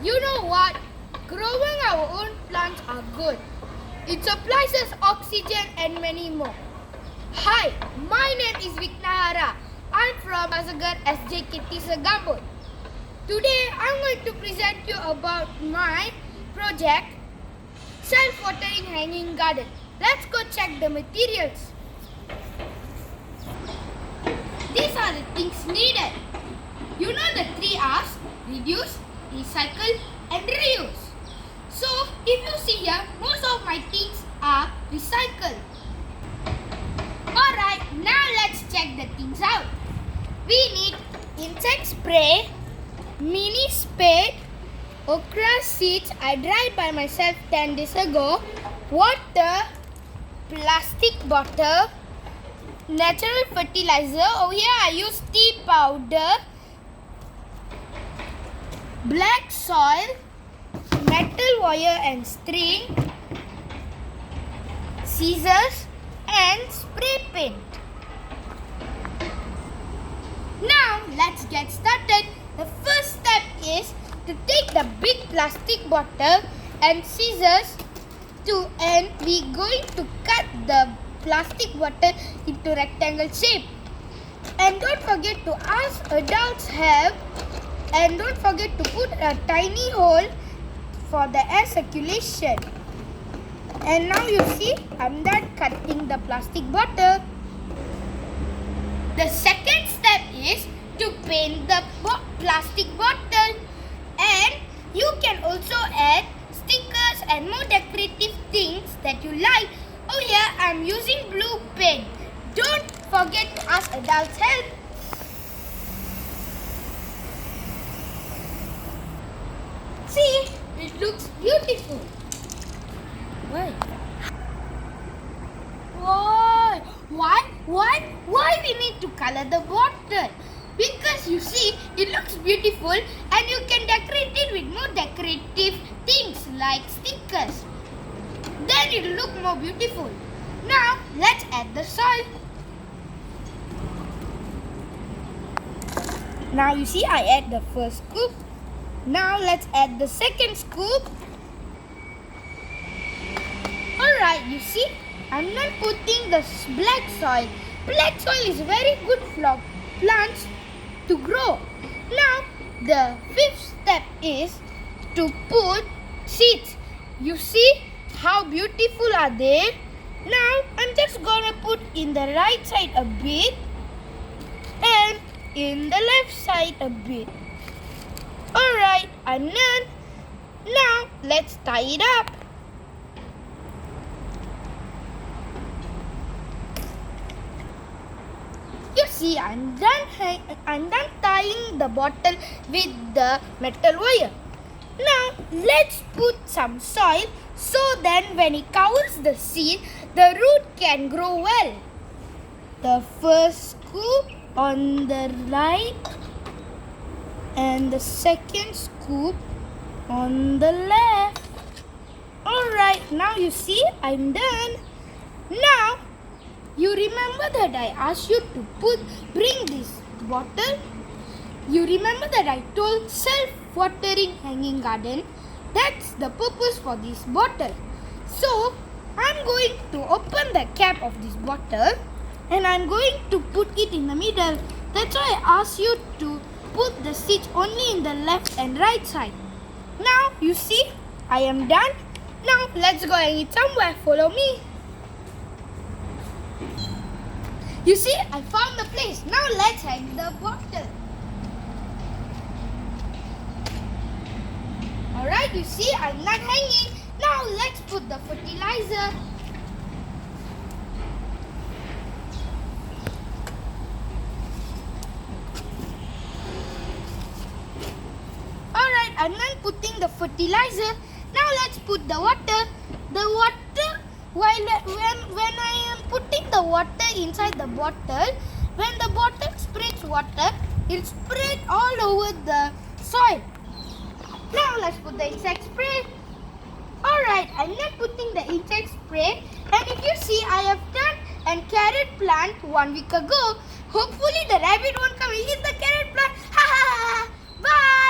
You know what? Growing our own plants are good. It supplies us oxygen and many more. Hi, my name is Viknahara. I'm from Asagar SJKT Sagambut. Today I'm going to present you about my project, Self-Watering Hanging Garden. Let's go check the materials. These are the things needed. You know the 3 R's: reduce, recycle and reuse. So if you see here, most of my things are recycled. Alright, now let's check the things out. We need insect spray, mini spade, okra seeds I dried by myself 10 days ago, water, plastic bottle, natural fertilizer. Over here I use tea powder, black soil, metal wire and string, scissors and spray paint. Now let's get started. The first step is to take the big plastic bottle and scissors and we're going to cut the plastic bottle into rectangle shape. And don't forget to ask adults help, and don't forget to put a tiny hole for the air circulation. And now you see I'm done cutting the plastic bottle. The second step is to paint the plastic bottle, and you can also add stickers and more decorative things that you like. Oh yeah, I'm using blue paint. Don't forget to ask adults help. See, it looks beautiful. Why? Why we need to color the bottle? Because you see, it looks beautiful and you can decorate it with more decorative things like stickers. Then it will look more beautiful. Now, let's add the soil. Now you see, I add the first scoop. Now let's add the second scoop. Alright, you see, I'm not putting the black soil. Black soil is very good for plants to grow. Now, the fifth step is to put seeds. You see how beautiful are they? Now, I'm just gonna put in the right side a bit and in the left side a bit. Alright, I'm done. Now, let's tie it up. You see, I'm done tying the bottle with the metal wire. Now, let's put some soil so then when it covers the seed, the root can grow well. The first scoop on the right and the second scoop on the left. Alright, now you see I'm done. Now, you remember that I asked you to bring this bottle? You remember that I told self-watering hanging garden? That's the purpose for this bottle. So, I'm going to open the cap of this bottle and I'm going to put it in the middle. That's why I asked you to put the seeds only in the left and right side. Now, you see, I am done. Now, let's go and eat somewhere. Follow me. You see, I found the place. Now, let's hang the bottle. Alright, you see, I'm not hanging. Now, let's put the fertilizer. Alright, I'm not putting the fertilizer. Now, let's put the water. The water, when I am putting the water inside the bottle, when the bottle sprays water, it spread all over the soil. Now let's put the insect spray. Alright, I'm not putting the insect spray. And if you see, I have done a carrot plant 1 week ago. Hopefully the rabbit won't come and eat the carrot plant. Ha ha ha. Bye.